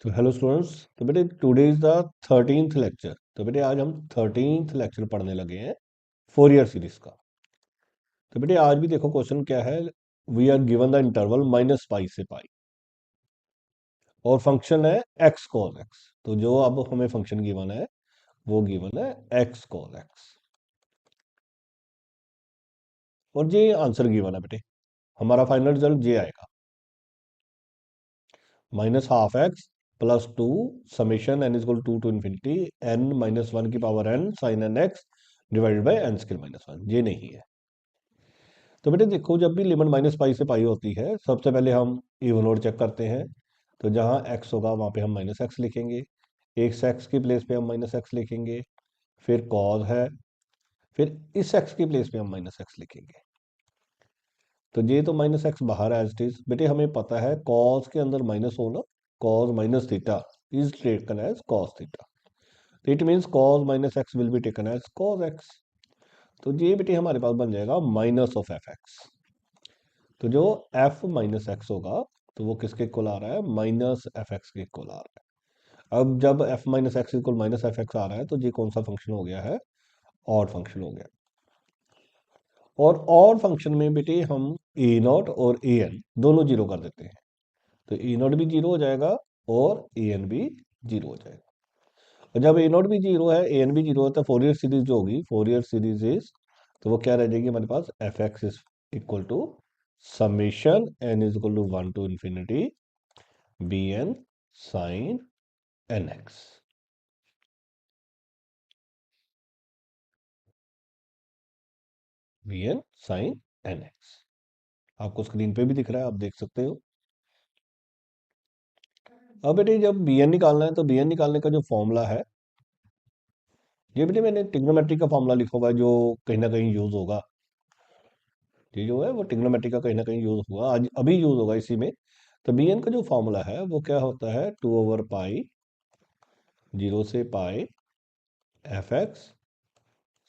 तो hello students. तो बेटे today is the 13th lecture. तो बेटे आज हम 13th लेक्चर पढ़ने लगे हैं फोरियर सीरीज का। तो बेटे आज भी देखो क्वेश्चन क्या है। We are given the interval minus pi से पाई और फंक्शन है एक्स कॉस एक्स। तो जो अब हमें फंक्शन गिवन है वो गिवन है एक्स कॉस एक्स और ये आंसर गिवन है बेटे। हमारा फाइनल रिजल्ट ये आएगा minus half x plus two summation n is equal to infinity n minus one की power n sine n x divided by n square minus one. ये नहीं है। तो बेटे देखो जब भी लिमिट माइनस पाई से पाई होती है सबसे पहले हम इवन ओड चेक करते हैं। तो जहाँ एक्स होगा वहाँ पे हम माइनस एक्स लिखेंगे, एक एक्स की प्लेस पे हम माइनस एक्स लिखेंगे, फिर कॉज है, फिर इस एक्स की प्लेस पे हम माइनस एक्स लिखेंगे। तो ये तो माइनस एक्स बाहर है एज इट इज। बेटे हमें पता है कॉज के अंदर माइनस होना, cos minus theta is taken as cos theta. तो it means cos minus x will be taken as cos x. तो ये बेटे हमारे पास बन जाएगा माइनस ऑफ एफ एक्स। तो जो एफ माइनस एक्स होगा तो वो किसके इक्वल आ रहा है, माइनस एफ एक्स के इक्वल आ रहा है। अब जब f minus x equal minus f x आ रहा है तो ये कौन सा फंक्शन हो गया है, ऑड फंक्शन हो गया। और ऑड फंक्शन में बेटे हम ए नॉट और ए एन दोनों जीरो कर देते हैं। तो ए नॉट भी जीरो हो जाएगा और ए एन भी जीरो हो जाएगा। और जब ए नॉट भी जीरो है ए एन भी जीरो है तो फोरियर सीरीज जो होगी, फोरियर सीरीज इज, तो वो क्या रह जाएगी हमारे पास, f x is equal to summation n is equal to one to infinity b n sine n x. B n sine n x आपको स्क्रीन पे भी दिख रहा है, आप देख सकते हो। अब बेटे जब बी एन निकालना है तो बी एन निकालने का जो फॉर्मूला है, ये बेटे मैंने ट्रिग्नोमेट्री का फॉर्मूला लिखा हुआ है जो कहीं ना कहीं यूज होगा। ये जो है वो ट्रिग्नोमेट्री का कहीं ना कहीं यूज हुआ, आज अभी यूज होगा इसी में। तो बी एन का जो फॉर्मूला है वो क्या होता है, टू ओवर पाई जीरो से pi f x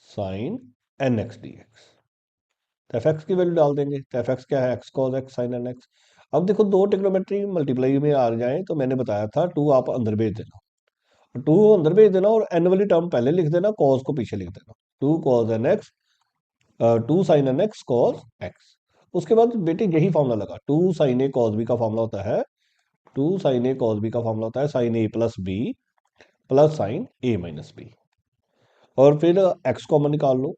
sine n x d x. तो एफ एक्स की वैल्यू डाल देंगे। तो एफ एक्स क्या है, x cos x sine n x. अब देखो दो ट्रिग्नोमेट्री मल्टीप्लाई में आ जाए तो मैंने बताया था टू आप अंदर भेज देना, टू अंदर भेज देना और एन वाली टर्म पहले लिख देना, कॉस को पीछे लिख देना। Two cos n x, two sine n x cos x. उसके बाद बेटे यही फॉर्मूला लगा, two sine A cos B का फॉर्मूला होता है, two sine A cos B का फॉर्मूला होता है sine A plus B plus sine A minus B. और फिर एक्स कॉमन निकाल लो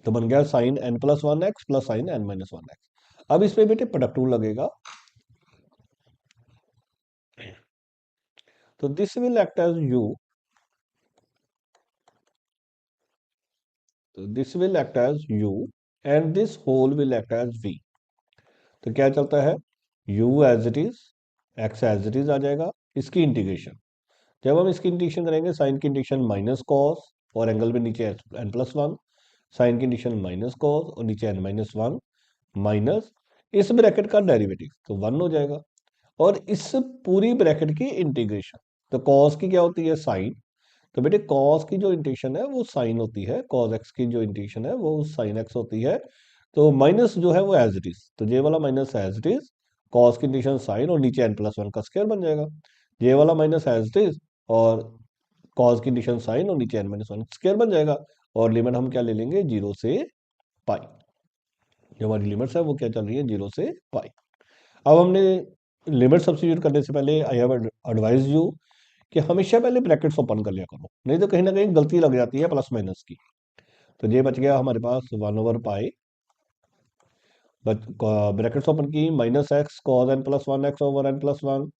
तो बन गया sine n plus one x plus sine n minus one x. अब इस पे बेटे प्रोडक्ट रूल लगेगा। तो this will act as u, तो this will act as u and this whole will act as v. तो क्या चलता है, u as it is, x as it is आ जाएगा, इसकी इंटीग्रेशन। जब हम इसकी इंटीग्रेशन करेंगे साइन की इंटीग्रेशन माइनस कॉस और एंगल में नीचे एन प्लस वन, साइन की इंटीग्रेशन माइनस कॉस और नीचे एन माइनस वन माइनस इस ब्रैकेट का डेरिवेटिव तो वन हो जाएगा और इस पूरी ब्रैकेट की इंटीग्रेशन। तो कॉस की क्या होती है, साइन। तो बेटे कॉस की जो इंटीग्रेशन है वो साइन होती है, कॉस एक्स की जो इंटीग्रेशन है वो साइन एक्स होती है। तो माइनस जो है वो एज इट इज, तो जे वाला minus as it is, cos की इंटीग्रेशन साइन और नीचे एन प्लस वन का स्क्वायर बन जाएगा। जे वाला माइनस एज इट इज और कॉस की इंटीग्रेशन साइन और नीचे एन माइनस वन स्क्वायर बन जाएगा। और लिमिट हम क्या ले लेंगे, जीरो से पाई। जो हमारी लिमिट्स है वो क्या चल रही है, जीरो से पाई। अब हमने लिमिट सब्स्टिट्यूट करने से पहले आई हैव एडवाइज यू कि हमेशा पहले ब्रैकेट्स ओपन कर लिया करो, नहीं तो कहीं ना कहीं गलती लग जाती है प्लस माइनस की। तो ये बच गया हमारे पास one over pi, brackets open की, minus x cos n plus one x over n plus one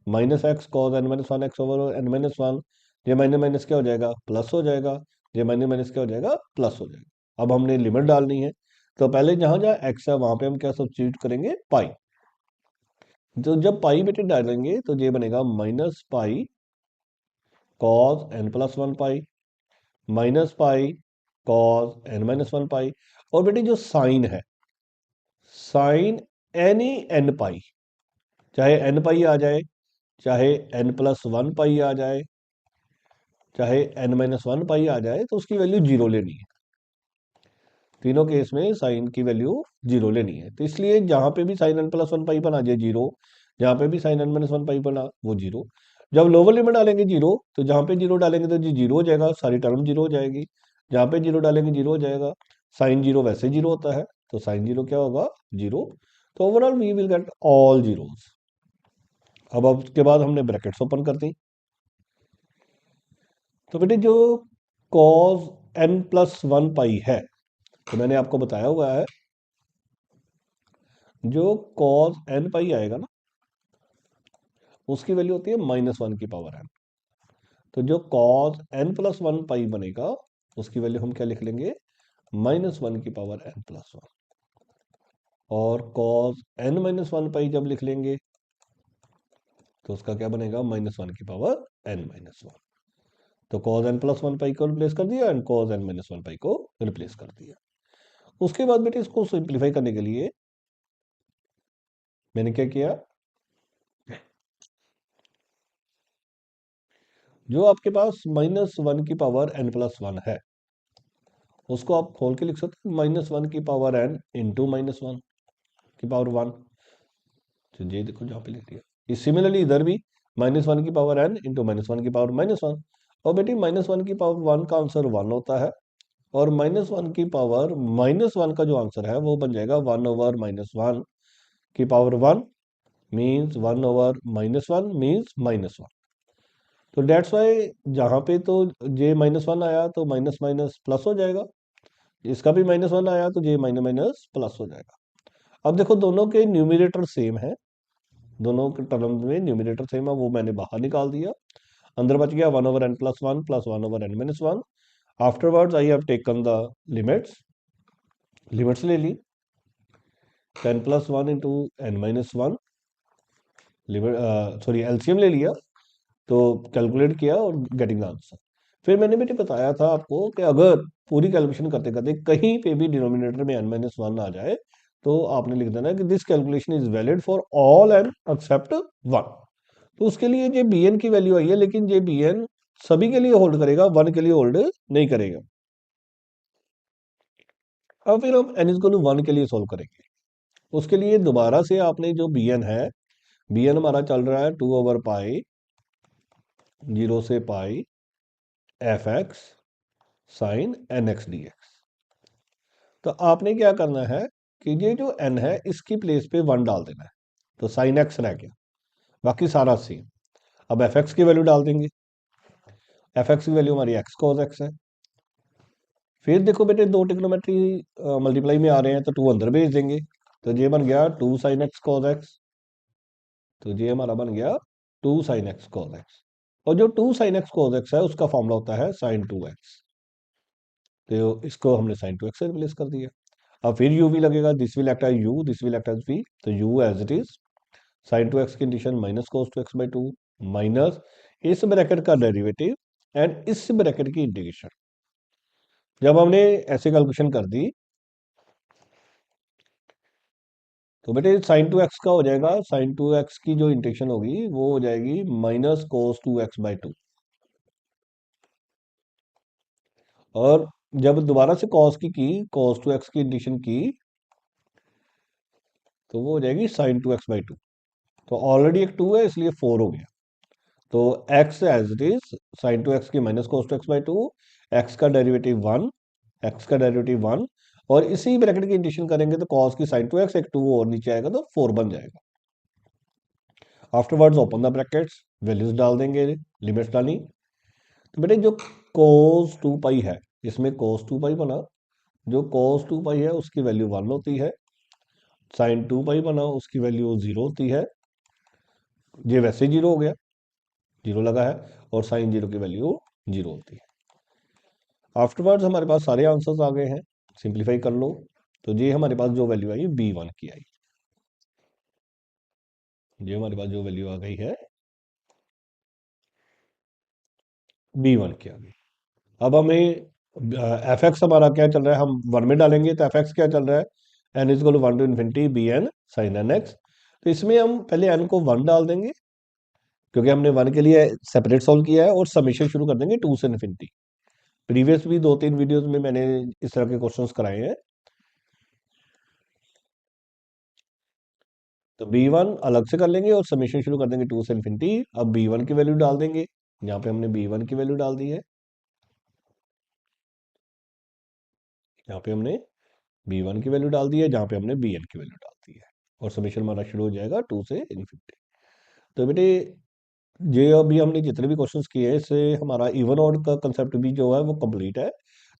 minus x cos n minus one x over n minus one. ये माइनस माइनस क्या हो जाएगा, प्लस हो जाएगा। ये माइनस माइनस क्या हो जाएगा, प्लस हो जाएगा। अब हमने लिमिट डालनी है तो पहले जहां जहां एक्स है वहां पे हम क्या सब्स्टिट्यूट करेंगे, पाई। तो जब पाई बेटे डालेंगे तो ये बनेगा minus pi cos n plus one pi minus pi cos n minus one pi. और बेटे जो साइन है, साइन एनी एन पाई, चाहे एन पाई आ जाए, चाहे एन प्लस वन पाई आ जाए, चाहे एन माइनस वन पाई आ जाए, तो उसकी वैल्यू जीरो लेनी है। तीनों केस में साइन की वैल्यू जीरो लेनी है। तो इसलिए जहां पे भी sine n plus one pi बना जाए जीरो, जहाँ पे भी sine n minus one pi बना वो जीरो। जब लोअर लिमिट डालेंगे जीरो, तो जहाँ पे जीरो डालेंगे तो जी जीरो हो जाएगा, सारी टर्म जीरो हो जाएगी। जहाँ पे जीरो डालेंगे जीरो हो जाएगा। साइन जीरो वैसे जीरो होता है, तो साइन जीरो क्या होगा, जीरो। तो overall we will get all zeros. अब उसके बाद हमने ब्रैकेट्स ओपन कर दी। तो बेटे जो cos n plus one pi है, तो मैंने आपको बताया हुआ है, जो कॉस एन पाई आएगा ना, उसकी वैल्यू होती है माइनस वन की पावर एन। तो जो cos n plus one pi बनेगा, उसकी वैल्यू हम क्या लिख लेंगे, माइनस वन की पावर एन प्लस वन। और cos n minus one pi जब लिख लेंगे, तो उसका क्या बनेगा, माइनस वन की पावर एन माइनस वन। तो cos n plus one pi को रिप्लेस कर दिया and cos n minus one pi को रिप्लेस कर दिया। उसके बाद बेटे इसको सिंप्लीफाई करने के लिए मैंने क्या किया, जो आपके पास माइनस वन की पावर एन प्लस वन है, उसको आप खोल के लिख सकते हैं माइनस वन की power n into minus one की पावर वन। तो ये देखो जहाँ पे लिख दिया। इस सिमिलरली इधर भी माइनस वन की power n into minus one की पावर माइनस वन। और बेटी माइनस वन की पावर वन का आंसर वन होता है, और माइनस वन की पावर माइनस वन का जो आंसर है वो बन जाएगा वन ओवर माइनस वन की power one, means one over minus one means minus one. तो डेट्स वाई जहाँ पे तो जे माइनस वन आया तो माइनस माइनस प्लस हो जाएगा, इसका भी माइनस वन आया तो जे माइनस माइनस प्लस हो जाएगा। अब देखो दोनों के न्यूमिनेटर सेम है, दोनों के टर्म में न्यूमिनेटर सेम है, वो मैंने बाहर निकाल दिया। अंदर बच गया one over n plus one over n minus one. Afterwards I have taken the limits, limits ले ली, ten plus one into n minus one, limit sorry LCM ले लिया, तो कैलकुलेट किया और गेटिंग द आंसर। फिर मैंने बेटे बताया था आपको कि अगर पूरी कैलकुलेशन करते करते कहीं पे भी डिनोमिनेटर में एन माइनस वन आ जाए, तो आपने लिख देना कि this calculation is valid for all n except one. तो उसके लिए ये बी एन की वैल्यू आई है, लेकिन ये बी एन सभी के लिए होल्ड करेगा, वन के लिए होल्ड नहीं करेगा। अब फिर हम एन इज वन के लिए सोल्व करेंगे। उसके लिए दोबारा से आपने जो बी एन है, बी एन हमारा चल रहा है टू ओवर पाई जीरो से pi f x sine n x d x. तो आपने क्या करना है कि ये जो एन है इसकी प्लेस पे वन डाल देना है, तो साइन एक्स रह गया, बाकी सारा सेम। अब एफ एक्स की वैल्यू डाल देंगे, एफ एक्स की वैल्यू हमारी एक्स कॉस एक्स है। फिर देखो बेटे दो ट्रिग्नोमेट्री मल्टीप्लाई में आ रहे हैं, तो टू अंदर भेज देंगे, तो ये बन गया two sine x cos x. तो ये हमारा बन गया two sine x cos x. और जो two sine x cos x है उसका फॉर्मूला होता है साइन टू एक्स, तो इसको हमने साइन टू एक्स से रिप्लेस कर दिया। अब फिर u भी लगेगा, this will act as u, this will act as v, तो u as it is sine two x की condition minus cos two x by two minus इस ब्रैकेट का डेरिवेटिव एंड इस ब्रैकेट की इंटीग्रेशन। जब हमने ऐसे कैलकुलेशन कर दी, तो बेटे साइन टू एक्स का हो जाएगा, साइन टू एक्स की जो इंटीग्रेशन होगी वो हो जाएगी minus cos two x by two. और जब दोबारा से कॉस की कॉस टू एक्स की इंटीग्रेशन की, तो वो हो जाएगी sine two x by two. तो ऑलरेडी एक टू है इसलिए फोर हो गया, तो x as it is sine two x की minus cos two x by two, x का डेरिवेटिव वन, एक्स का डेरिवेटिव वन, और इसी ब्रैकेट की इंटीग्रेशन करेंगे तो cos की साइन टू एक्स एक टू और नीचे आएगा तो फोर बन जाएगा। Afterwards open the brackets, values डाल देंगे, लिमिट्स डाली। तो बेटे जो cos टू पाई है, इसमें cos टू पाई बना, जो cos टू पाई है उसकी वैल्यू वन होती है, साइन टू पाई बना उसकी वैल्यू जीरो होती है, ये वैसे जीरो हो गया, जीरो लगा है, और साइन जीरो की वैल्यू जीरो होती है। आफ्टरवर्ड्स हमारे पास सारे आंसर्स आ गए हैं, सिंप्लीफाई कर लो, तो ये हमारे पास जो वैल्यू आई बी वन की आई, ये हमारे पास जो वैल्यू आ गई है बी वन की आ गई। अब हमें एफ एक्स हमारा क्या चल रहा है, हम वन में डालेंगे, तो एफ एक्स क्या चल रहा है, n is equal one to infinity b n sine n x. तो इसमें हम पहले एन को वन डाल देंगे, क्योंकि हमने वन के लिए सेपरेट सॉल्व किया है, और समीशन शुरू कर देंगे टू से इन्फिनिटी। प्रीवियस भी दो तीन वीडियोस में मैंने इस तरह के क्वेश्चंस कराए हैं। तो B1 अलग से कर लेंगे और समेशन शुरू कर देंगे 2 से इन्फिनिटी। अब B1 की वैल्यू डाल देंगे, यहाँ पे हमने B1 की वैल्यू डाल दी है, यहाँ पे हमने B1 की वैल्यू डाल दी है, जहाँ पे हमने Bn की वैल्यू डाल दी है, और समेशन हमारा शुरू हो जाएगा 2 से इन्फिनिटी। तो बेटे ये अभी हमने जितने भी क्वेश्चंस किए हैं, इससे हमारा इवन ऑड का कंसेप्ट भी जो है वो कंप्लीट है।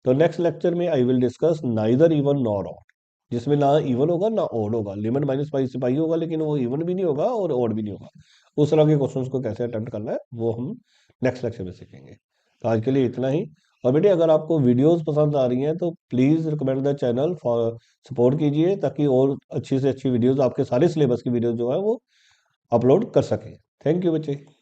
तो नेक्स्ट लेक्चर में I will discuss neither even nor odd, जिसमें ना इवन होगा ना ऑड होगा, लिमिट माइनस पाई से पाई होगा, लेकिन वो इवन भी नहीं होगा और ऑड भी नहीं होगा। उस तरह के क्वेश्चंस को कैसे अटेम्प्ट करना है वो हम नेक्स्ट लेक्चर में सीखेंगे। तो आज के लिए इतना ही। और बेटे अगर आपको वीडियोस पसंद आ रही हैं तो please recommend the channel for support कीजिए, ताकि और अच्छी से अच्छी वीडियोस, आपके सारे सिलेबस की वीडियोस जो है वो अपलोड कर सकें। थैंक यू बच्चे।